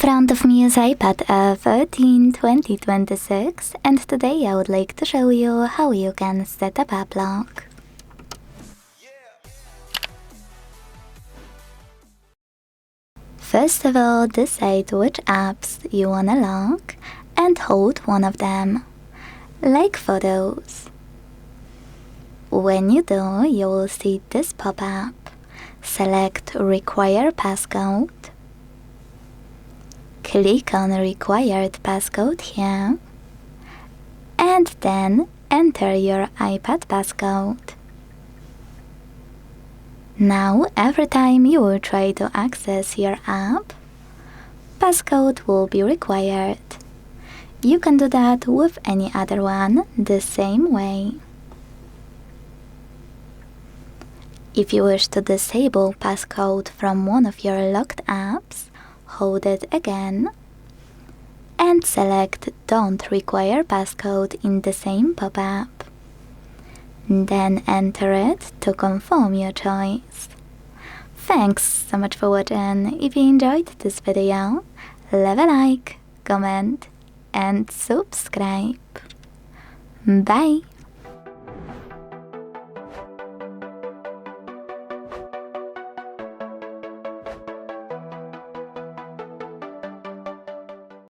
front of me is iPad Air 13 2026, and today I would like to show you how you can set up app lock. First of all, decide which apps you wanna lock and hold one of them, like photos. When you do, you will see this pop-up. Select Require Passcode. Click on Required Passcode here, and then enter your iPad passcode. Now, every time you will try to access your app, passcode will be required. You can do that with any other one the same way. If you wish to disable passcode from one of your locked apps, hold it again and select Don't Require Passcode in the same pop-up. Then enter it to confirm your choice. Thanks so much for watching. If you enjoyed this video, leave a like, comment and subscribe. Bye!